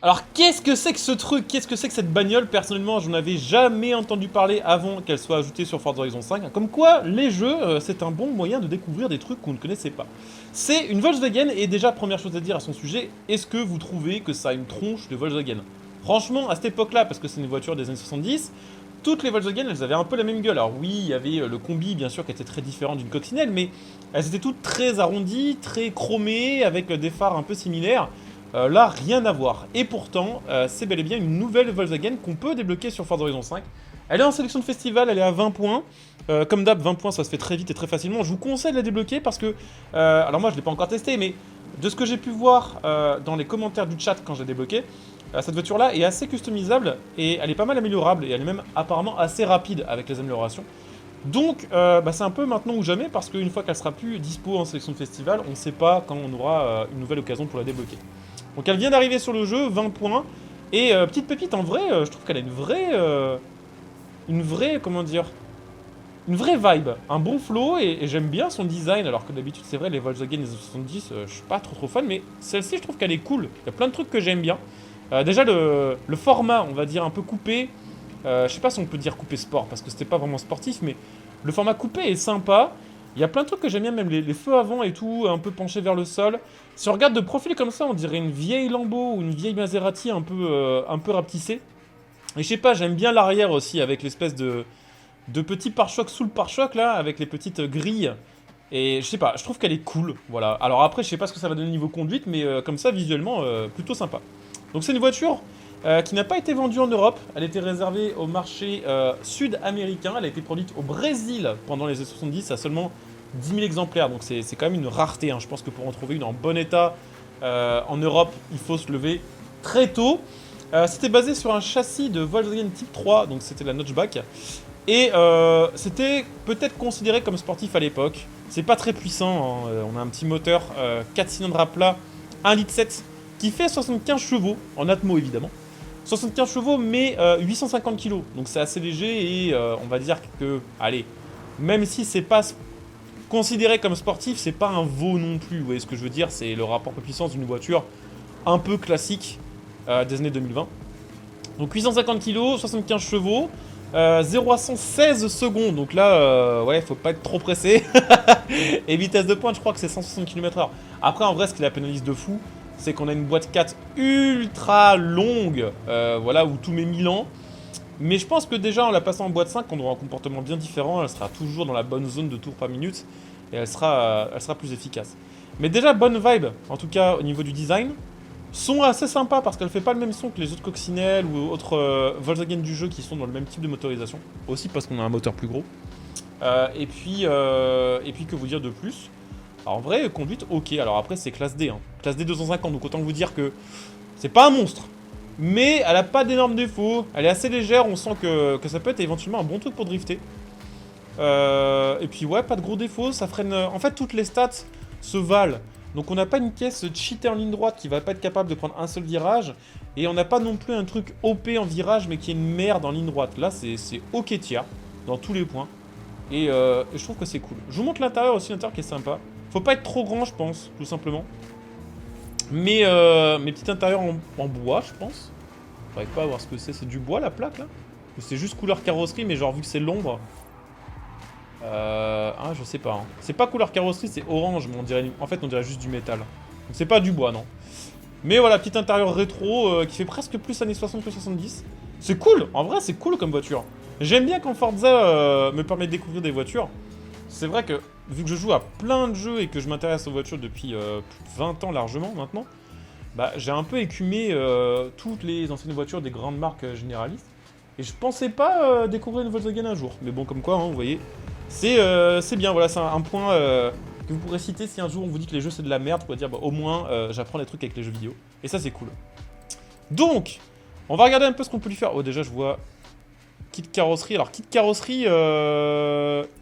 Alors qu'est-ce que c'est que ce truc? Qu'est-ce que c'est que cette bagnole? Personnellement, j'en avais jamais entendu parler avant qu'elle soit ajoutée sur Forza Horizon 5. Comme quoi, les jeux, c'est un bon moyen de découvrir des trucs qu'on ne connaissait pas. C'est une Volkswagen, et déjà, première chose à dire à son sujet, est-ce que vous trouvez que ça a une tronche de Volkswagen? Franchement, à cette époque-là, parce que c'est une voiture des années 70, toutes les Volkswagen, elles avaient un peu la même gueule. Alors oui, il y avait le combi, bien sûr, qui était très différent d'une coccinelle, mais elles étaient toutes très arrondies, très chromées, avec des phares un peu similaires. Là, rien à voir. Et pourtant, c'est bel et bien une nouvelle Volkswagen qu'on peut débloquer sur Forza Horizon 5. Elle est en sélection de festival, elle est à 20 points. Comme d'hab, 20 points, ça se fait très vite et très facilement. Je vous conseille de la débloquer parce que... alors moi, je ne l'ai pas encore testé, mais de ce que j'ai pu voir dans les commentaires du chat quand je l'ai débloqué, cette voiture-là est assez customisable et elle est pas mal améliorable. Et elle est même apparemment assez rapide avec les améliorations. Donc, c'est un peu maintenant ou jamais parce qu'une fois qu'elle sera plus dispo en sélection de festival, on ne sait pas quand on aura une nouvelle occasion pour la débloquer. Donc elle vient d'arriver sur le jeu, 20 points. Et petite pépite, en vrai, je trouve qu'elle a une vraie, comment dire, une vraie vibe, un bon flow, et j'aime bien son design, alors que d'habitude, c'est vrai, les Volkswagen des années 70, je suis pas trop fan, mais celle-ci, je trouve qu'elle est cool. Il y a plein de trucs que j'aime bien. Déjà, le format, on va dire, un peu coupé, je sais pas si on peut dire coupé sport, parce que c'était pas vraiment sportif, mais le format coupé est sympa. Il y a plein de trucs que j'aime bien, même les feux avant et tout, un peu penchés vers le sol. Si on regarde de profil comme ça, on dirait une vieille Lambo ou une vieille Maserati un peu rapetissée. Et je sais pas, j'aime bien l'arrière aussi, avec l'espèce de petit pare-choc sous le pare-choc là, avec les petites grilles. Et je sais pas, je trouve qu'elle est cool, voilà. Alors après, je sais pas ce que ça va donner niveau conduite, mais comme ça, visuellement, plutôt sympa. Donc c'est une voiture qui n'a pas été vendue en Europe. Elle était réservée au marché sud-américain. Elle a été produite au Brésil pendant les années 70 à seulement 10 000 exemplaires. Donc c'est quand même une rareté, hein. Je pense que pour en trouver une en bon état en Europe, il faut se lever très tôt. C'était basé sur un châssis de Volkswagen Type 3, donc c'était la notchback. Et c'était peut-être considéré comme sportif à l'époque. C'est pas très puissant, hein. On a un petit moteur 4 cylindres à plat, 1,7 litre qui fait 75 chevaux, en atmo évidemment. 75 chevaux, mais 850 kg. Donc c'est assez léger et on va dire que, allez, même si c'est pas considéré comme sportif, c'est pas un veau non plus. Vous voyez ce que je veux dire? C'est le rapport puissance d'une voiture un peu classique des années 2020. Donc 850 kg, 75 chevaux. 0 à 116 secondes, donc là, ouais, faut pas être trop pressé. Et vitesse de pointe, je crois que c'est 160 km/h. Après, en vrai, ce qui la pénalise de fou, c'est qu'on a une boîte 4 ultra longue, voilà, où tout met 1000 ans. Mais je pense que déjà, en la passant en boîte 5, on aura un comportement bien différent. Elle sera toujours dans la bonne zone de tours par minute et elle sera plus efficace. Mais déjà, bonne vibe, en tout cas au niveau du design. Son assez sympa parce qu'elle fait pas le même son que les autres coccinelles ou autres Volkswagen du jeu qui sont dans le même type de motorisation. Aussi parce qu'on a un moteur plus gros. Et puis que vous dire de plus? Alors en vrai, conduite ok. Alors après, c'est classe D, hein. Classe D 250, donc autant vous dire que c'est pas un monstre. Mais elle a pas d'énormes défauts. Elle est assez légère, on sent que ça peut être éventuellement un bon truc pour drifter. Et puis ouais, pas de gros défauts. Ça freine. En fait, toutes les stats se valent. Donc on n'a pas une caisse cheatée en ligne droite qui va pas être capable de prendre un seul virage. Et on n'a pas non plus un truc OP en virage mais qui est une merde en ligne droite. Là c'est ok tiers dans tous les points. Et je trouve que c'est cool. Je vous montre l'intérieur aussi, l'intérieur qui est sympa. Faut pas être trop grand je pense, tout simplement. Mais mes petits intérieurs en bois je pense. J'arrive pas à voir ce que c'est du bois la plaque là? Ou c'est juste couleur carrosserie mais genre vu que c'est l'ombre. Je sais pas, hein. C'est pas couleur carrosserie, c'est orange, mais on dirait, en fait, on dirait juste du métal. Donc c'est pas du bois, non. Mais voilà, petit intérieur rétro qui fait presque plus années 60 que 70. C'est cool, en vrai, c'est cool comme voiture. J'aime bien quand Forza me permet de découvrir des voitures. C'est vrai que, vu que je joue à plein de jeux et que je m'intéresse aux voitures depuis plus de 20 ans largement maintenant, bah, j'ai un peu écumé toutes les anciennes voitures des grandes marques généralistes. Et je pensais pas découvrir une Volkswagen un jour. Mais bon, comme quoi, hein, vous voyez, c'est bien, voilà, c'est un point que vous pourrez citer si un jour on vous dit que les jeux c'est de la merde, vous pourrez dire bah, au moins j'apprends des trucs avec les jeux vidéo. Et ça c'est cool. Donc, on va regarder un peu ce qu'on peut lui faire. Oh déjà je vois kit carrosserie. Alors kit carrosserie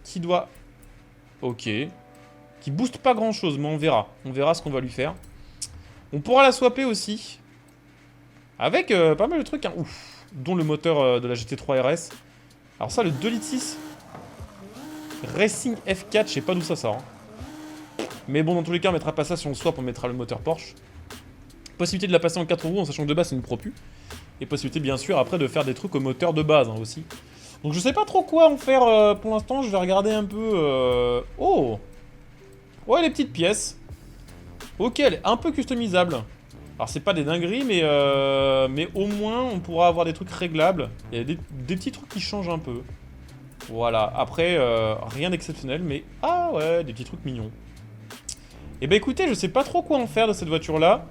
qui doit... Ok. Qui booste pas grand chose, mais on verra. On verra ce qu'on va lui faire. On pourra la swapper aussi. Avec pas mal de trucs, hein. Ouf. Dont le moteur de la GT3 RS. Alors ça le 2,6 litres. Racing F4, je sais pas d'où ça sort. Hein. Mais bon, dans tous les cas, on mettra pas ça si on swap, on mettra le moteur Porsche. Possibilité de la passer en 4 roues en sachant que de base c'est une propu. Et possibilité bien sûr après de faire des trucs au moteur de base aussi. Donc je sais pas trop quoi en faire pour l'instant, je vais regarder un peu... Oh! Ouais, les petites pièces. Ok, elle est un peu customisable. Alors c'est pas des dingueries, mais au moins on pourra avoir des trucs réglables. Il y a des petits trucs qui changent un peu. Voilà, après, rien d'exceptionnel, mais... Ah ouais, des petits trucs mignons. Et bah écoutez, je sais pas trop quoi en faire de cette voiture-là.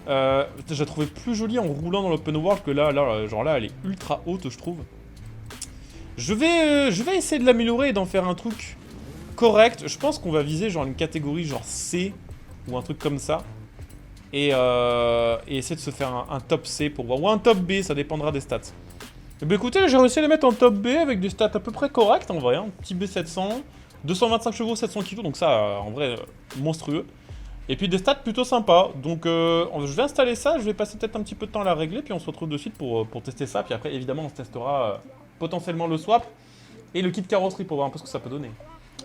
Je la trouvais plus jolie en roulant dans l'open world que là, genre là, elle est ultra haute, je trouve. Je vais essayer de l'améliorer et d'en faire un truc correct. Je pense qu'on va viser genre une catégorie genre C ou un truc comme ça. Et essayer de se faire un top C pour voir. Ou un top B, ça dépendra des stats. Et bah écoutez, j'ai réussi à les mettre en top B avec des stats à peu près correctes en vrai. Un petit B700, 225 chevaux, 700 kg, donc ça en vrai monstrueux. Et puis des stats plutôt sympas. Donc je vais installer ça, je vais passer peut-être un petit peu de temps à la régler, puis on se retrouve de suite pour tester ça. Puis après évidemment on se testera potentiellement le swap et le kit carrosserie pour voir un peu ce que ça peut donner.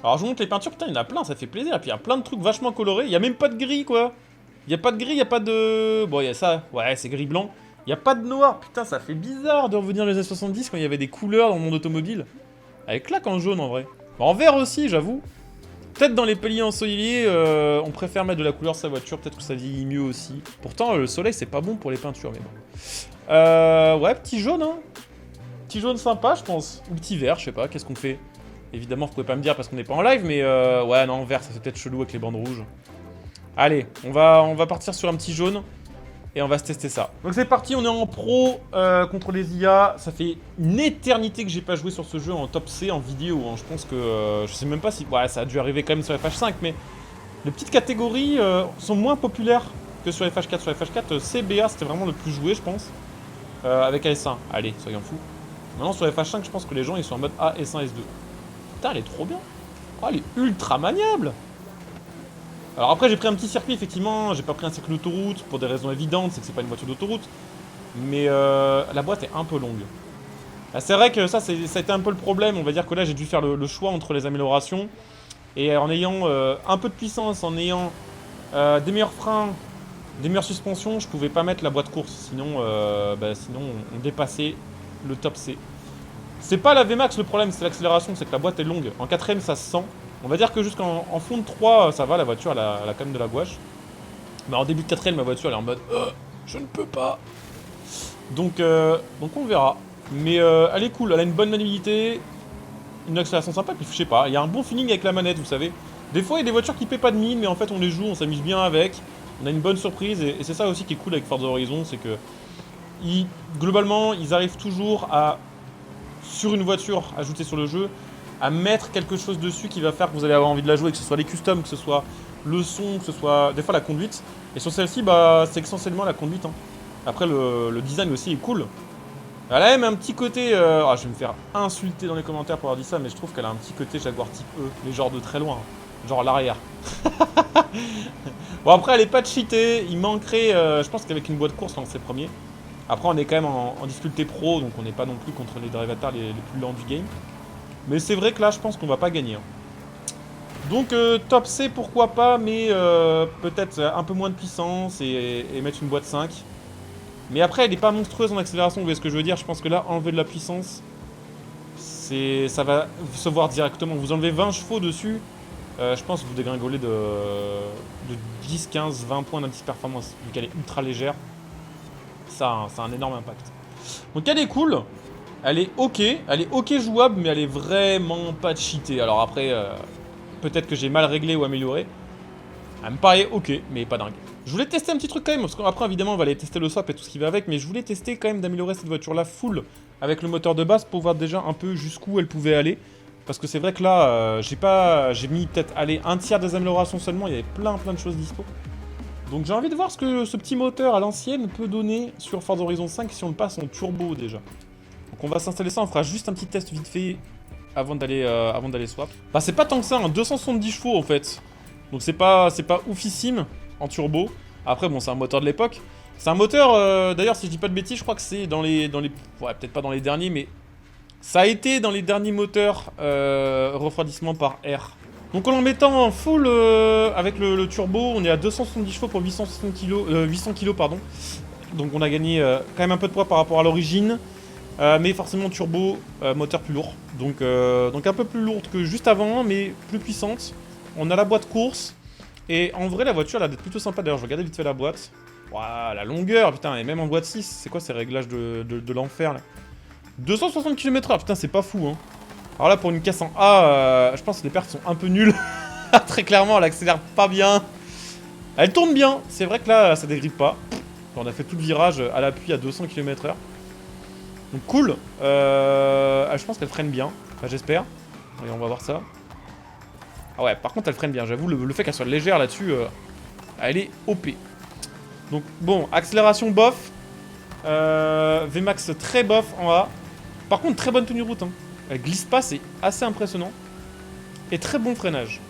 Alors je vous montre les peintures, putain il y en a plein, ça fait plaisir. Et puis il y a plein de trucs vachement colorés, il n'y a même pas de gris quoi. Il n'y a pas de gris, il n'y a pas de... Bon il y a ça, ouais c'est gris blanc. Il n'y a pas de noir, putain ça fait bizarre de revenir les années 70 quand il y avait des couleurs dans le monde automobile. Elle claque en jaune en vrai. En vert aussi j'avoue. Peut-être dans les paliers ensoleillés, on préfère mettre de la couleur sur sa voiture, peut-être que ça vieillit mieux aussi. Pourtant le soleil c'est pas bon pour les peintures mais bon. Ouais petit jaune hein. Petit jaune sympa je pense. Ou petit vert, je sais pas, qu'est-ce qu'on fait? Évidemment vous pouvez pas me dire parce qu'on n'est pas en live mais ouais non vert ça fait peut-être chelou avec les bandes rouges. Allez, on va partir sur un petit jaune. Et on va se tester ça. Donc c'est parti, on est en pro contre les IA. Ça fait une éternité que j'ai pas joué sur ce jeu en top C, en vidéo. Hein. Je pense que... je sais même pas si... Ouais, ça a dû arriver quand même sur FH5, mais... Les petites catégories sont moins populaires que sur FH4. Sur FH4, CBA, c'était vraiment le plus joué, je pense. Avec AS1. Allez, soyons fous. Maintenant, sur FH5, je pense que les gens, ils sont en mode A, S1, S2. Putain, elle est trop bien. Oh, elle est ultra maniable. Alors après j'ai pris un petit circuit effectivement, j'ai pas pris un circuit d'autoroute pour des raisons évidentes, c'est que c'est pas une voiture d'autoroute. Mais la boîte est un peu longue. C'est vrai que ça a été un peu le problème, on va dire que là j'ai dû faire le choix entre les améliorations. Et en ayant un peu de puissance, en ayant des meilleurs freins, des meilleures suspensions, je pouvais pas mettre la boîte course, sinon, sinon on dépassait le top C. C'est pas la VMAX le problème, c'est l'accélération, c'est que la boîte est longue. En 4ème ça se sent. On va dire que jusqu'en fond de 3, ça va, la voiture, elle a quand même de la gouache. Mais en début de 4ème, ma voiture, elle est en mode je ne peux pas. Donc on verra. Mais elle est cool, elle a une bonne maniabilité, une accélération sympa, puis je sais pas, il y a un bon feeling avec la manette, vous savez. Des fois, il y a des voitures qui paient pas de mine, mais en fait, on les joue, on s'amuse bien avec. On a une bonne surprise, et c'est ça aussi qui est cool avec Forza Horizon, c'est que globalement, ils arrivent toujours à, sur une voiture ajoutée sur le jeu, à mettre quelque chose dessus qui va faire que vous allez avoir envie de la jouer, que ce soit les customs, que ce soit le son, que ce soit des fois la conduite. Et sur celle-ci, bah, c'est essentiellement la conduite. Hein. Après, le design aussi est cool. Elle a même un petit côté... je vais me faire insulter dans les commentaires pour avoir dit ça, mais je trouve qu'elle a un petit côté Jaguar type E, mais genre de très loin. Genre à l'arrière. Bon, après, elle est pas cheatée. Il manquerait... je pense qu'avec une boîte course, on c'est premier. Après, on est quand même en difficulté pro, donc on n'est pas non plus contre les drivatars les plus lents du game. Mais c'est vrai que là, je pense qu'on va pas gagner. Hein. Donc, top C, pourquoi pas, mais peut-être un peu moins de puissance et mettre une boîte 5. Mais après, elle n'est pas monstrueuse en accélération, vous voyez ce que je veux dire? Je pense que là, enlever de la puissance, ça va se voir directement. Vous enlevez 20 chevaux dessus, je pense que vous dégringolez de 10, 15, 20 points d'indice performance, vu qu'elle est ultra légère. Ça a un énorme impact. Donc, elle est cool. Elle est ok jouable, mais elle est vraiment pas cheatée. Alors après, peut-être que j'ai mal réglé ou amélioré. Elle me paraît ok, mais pas dingue. Je voulais tester un petit truc quand même, parce qu'après évidemment on va aller tester le swap et tout ce qui va avec, mais je voulais tester quand même d'améliorer cette voiture-là full avec le moteur de base pour voir déjà un peu jusqu'où elle pouvait aller. Parce que c'est vrai que là, j'ai mis peut-être un tiers des améliorations seulement, il y avait plein de choses dispo. Donc j'ai envie de voir ce que ce petit moteur à l'ancienne peut donner sur Forza Horizon 5 si on le passe en turbo déjà. Donc on va s'installer ça, on fera juste un petit test vite fait avant d'aller swap. Bah c'est pas tant que ça, hein, 270 chevaux en fait. Donc c'est pas oufissime en turbo. Après bon c'est un moteur de l'époque. C'est un moteur, d'ailleurs si je dis pas de bêtises, je crois que c'est dans les... Ouais peut-être pas dans les derniers mais... Ça a été dans les derniers moteurs refroidissement par air Donc en mettant en full avec le turbo, on est à 270 chevaux pour 860 kg, 800 kg pardon. Donc on a gagné quand même un peu de poids par rapport à l'origine. Mais forcément turbo, moteur plus lourd. Donc un peu plus lourde que juste avant, mais plus puissante. On a la boîte course. Et en vrai, la voiture, elle a d'être plutôt sympa. D'ailleurs, je regardais vite fait la boîte. Waouh, la longueur, putain, et même en boîte 6. C'est quoi ces réglages de l'enfer, là? 260 km/h, putain, c'est pas fou, hein. Alors là, pour une caisse en A, je pense que les perfs sont un peu nuls. Très clairement, elle accélère pas bien. Elle tourne bien. C'est vrai que là, ça dégrippe pas. On a fait tout le virage à l'appui à 200 km/h. Donc cool. Je pense qu'elle freine bien. Enfin, j'espère. Allez, on va voir ça. Ah ouais, par contre, elle freine bien. J'avoue, le fait qu'elle soit légère là-dessus, elle est OP. Donc bon, accélération bof. Vmax très bof en A. Par contre, très bonne tenue route, hein. Elle glisse pas, c'est assez impressionnant. Et très bon freinage.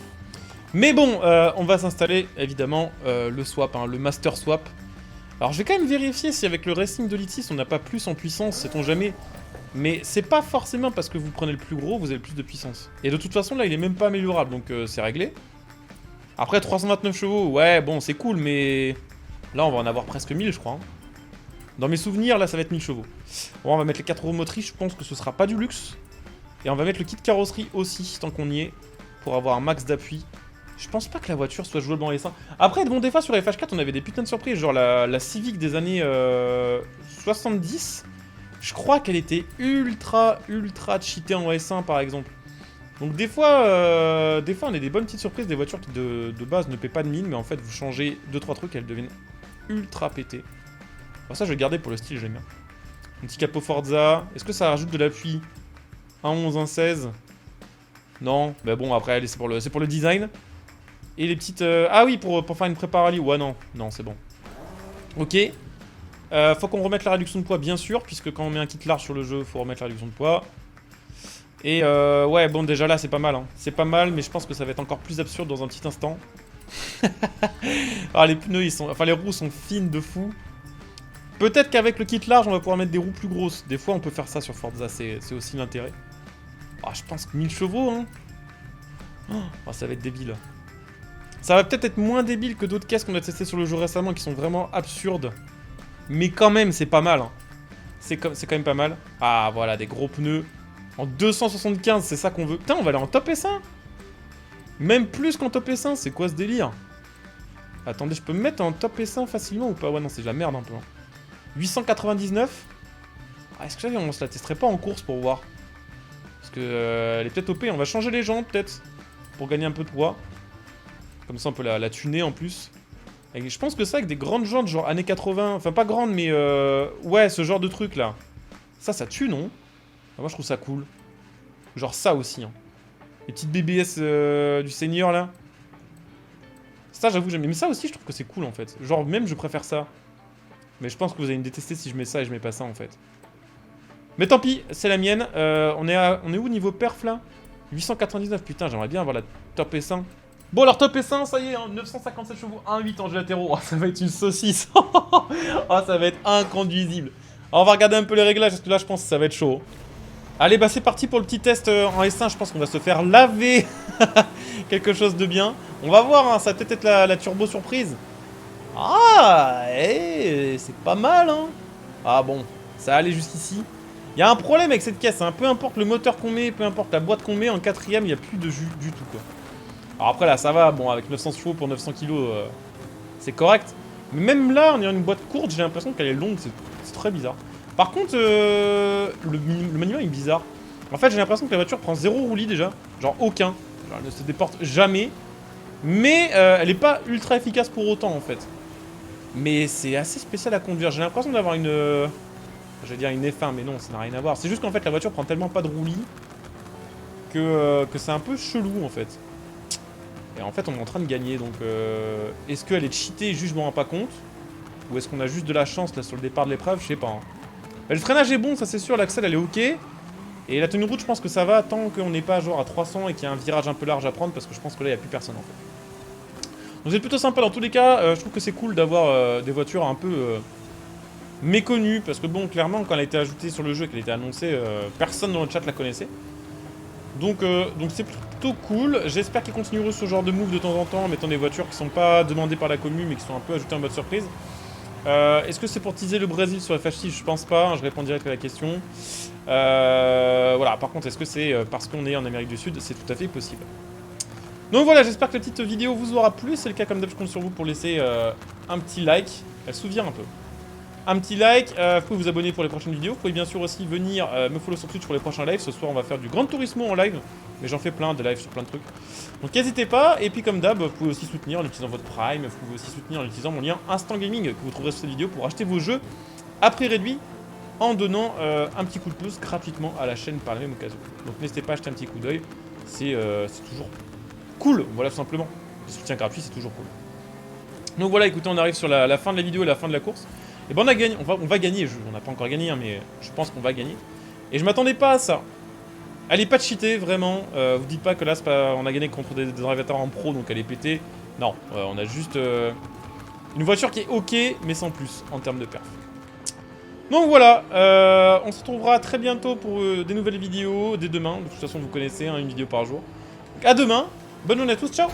Mais bon, on va s'installer, évidemment, le swap, hein, le master swap. Alors je vais quand même vérifier si avec le Racing de Litis on n'a pas plus en puissance, sait-on jamais. Mais c'est pas forcément parce que vous prenez le plus gros, vous avez le plus de puissance. Et de toute façon là il est même pas améliorable, donc c'est réglé. Après 329 chevaux, ouais bon c'est cool, mais là on va en avoir presque 1000 je crois. Hein. Dans mes souvenirs là ça va être 1000 chevaux. Bon on va mettre les 4 roues motrices, je pense que ce sera pas du luxe. Et on va mettre le kit carrosserie aussi, tant qu'on y est, pour avoir un max d'appui. Je pense pas que la voiture soit jouable en S1. Après, bon, des fois sur FH4, on avait des putains de surprises, genre la Civic des années 70. Je crois qu'elle était ultra cheatée en S1 par exemple. Donc des fois on a des bonnes petites surprises, des voitures qui de base ne paient pas de mine, mais en fait vous changez 2-3 trucs, elles deviennent ultra pétées. Alors ça je vais garder pour le style, j'aime bien. Un petit capot Forza, est-ce que ça rajoute de l'appui? 1.11, 1.16. Non, mais bon après c'est pour le design. Et les petites... Ah oui, pour faire une prépa rallye. Ouais, non. Non, c'est bon. Ok. Faut qu'on remette la réduction de poids, bien sûr, puisque quand on met un kit large sur le jeu, faut remettre la réduction de poids. Et ouais, bon, déjà là, c'est pas mal. Hein. C'est pas mal, mais je pense que ça va être encore plus absurde dans un petit instant. Ah, les pneus, ils sont... Enfin, les roues sont fines de fou. Peut-être qu'avec le kit large, on va pouvoir mettre des roues plus grosses. Des fois, on peut faire ça sur Forza, c'est aussi l'intérêt. Ah, je pense que 1000 chevaux, hein. Oh, ça va être débile. Ça va peut-être être moins débile que d'autres caisses qu'on a testées sur le jeu récemment qui sont vraiment absurdes. Mais quand même, c'est pas mal. Hein. C'est quand même pas mal. Ah, voilà, des gros pneus. En 275, c'est ça qu'on veut. Putain, on va aller en top S1. Même plus qu'en top S1, c'est quoi ce délire? Attendez, je peux me mettre en top S1 facilement ou pas? Ouais, non, c'est de la merde un peu. 899. Ah, est-ce que on se la testerait pas en course pour voir? Parce que elle est peut-être OP. On va changer les jantes, peut-être. Pour gagner un peu de poids. Comme ça, on peut la tuner en plus. Et je pense que ça, avec des grandes jantes, genre années 80, enfin pas grandes, mais ouais, ce genre de truc là. Ça tue, non? Moi, je trouve ça cool. Genre ça aussi. Hein. Les petites BBS du Seigneur là. Ça, j'avoue, j'aime. Mais ça aussi, je trouve que c'est cool en fait. Genre, même, je préfère ça. Mais je pense que vous allez me détester si je mets ça et je mets pas ça en fait. Mais tant pis, c'est la mienne. On est où niveau perf là? 899, putain, j'aimerais bien avoir la top S1. Bon alors top S1, ça y est, hein, 957 chevaux, 1.8 en jeu latéraux, oh, ça va être une saucisse. Oh, ça va être inconduisible. Alors, on va regarder un peu les réglages, parce que là je pense que ça va être chaud. Allez, bah c'est parti pour le petit test en S1, je pense qu'on va se faire laver quelque chose de bien. On va voir, hein, ça va peut-être être la turbo surprise. Ah, c'est pas mal, hein. Ah bon, ça allait jusqu'ici. Il y a un problème avec cette caisse, hein, peu importe le moteur qu'on met, peu importe la boîte qu'on met, en quatrième, il n'y a plus de jus du tout, quoi. Alors après là ça va, bon avec 900 chevaux pour 900 kg c'est correct. Mais même là en ayant une boîte courte j'ai l'impression qu'elle est longue, c'est très bizarre. Par contre le maniement est bizarre. En fait j'ai l'impression que la voiture prend zéro roulis déjà. Genre aucun. Genre, elle ne se déporte jamais. Mais elle est pas ultra efficace pour autant en fait. Mais c'est assez spécial à conduire. J'ai l'impression d'avoir une... je vais dire une F1 mais non ça n'a rien à voir. C'est juste qu'en fait la voiture prend tellement pas de roulis que c'est un peu chelou en fait. Et en fait on est en train de gagner donc est-ce qu'elle est cheatée et juste je m'en rends pas compte? Ou est-ce qu'on a juste de la chance là sur le départ de l'épreuve? Je sais pas. Hein. Bah, le freinage est bon, ça c'est sûr, l'axel elle est ok. Et la tenue de route je pense que ça va tant qu'on n'est pas genre à 300 et qu'il y a un virage un peu large à prendre parce que je pense que là il n'y a plus personne en fait. Donc c'est plutôt sympa dans tous les cas, je trouve que c'est cool d'avoir des voitures un peu méconnues parce que bon clairement quand elle a été ajoutée sur le jeu et qu'elle a été annoncée, personne dans le chat la connaissait. Donc c'est plutôt plutôt cool. J'espère qu'ils continueront ce genre de move de temps en temps en mettant des voitures qui sont pas demandées par la commune mais qui sont un peu ajoutées en mode surprise. Est-ce que c'est pour teaser le Brésil sur FH6? Je pense pas, hein, je réponds direct à la question. Voilà, par contre, est-ce que c'est parce qu'on est en Amérique du Sud? C'est tout à fait possible. Donc voilà, j'espère que la petite vidéo vous aura plu. C'est le cas comme d'hab, je compte sur vous pour laisser un petit like. Elle s'ouvre un peu. Un petit like, vous pouvez vous abonner pour les prochaines vidéos. Vous pouvez bien sûr aussi venir me follow sur Twitch pour les prochains lives. Ce soir, on va faire du Gran Turismo en live. Mais j'en fais plein, des lives sur plein de trucs. Donc n'hésitez pas. Et puis comme d'hab, vous pouvez aussi soutenir en utilisant votre Prime. Vous pouvez aussi soutenir en utilisant mon lien Instant Gaming que vous trouverez sur cette vidéo pour acheter vos jeux à prix réduit en donnant un petit coup de pouce gratuitement à la chaîne par la même occasion. Donc n'hésitez pas à acheter un petit coup d'œil. C'est toujours cool. Voilà, tout simplement. Le soutien gratuit, c'est toujours cool. Donc voilà, écoutez, on arrive sur la fin de la vidéo et la fin de la course. Et ben on a gagné, on va gagner, on n'a pas encore gagné, hein, mais je pense qu'on va gagner. Et je m'attendais pas à ça. Elle est pas cheatée, vraiment. Vous dites pas que là, on a gagné contre des drivateurs en pro, donc elle est pétée. Non, on a juste une voiture qui est ok, mais sans plus, en termes de perf. Donc voilà, on se retrouvera très bientôt pour des nouvelles vidéos, dès demain. De toute façon, vous connaissez, hein, une vidéo par jour. Donc à demain, bonne journée à tous, ciao!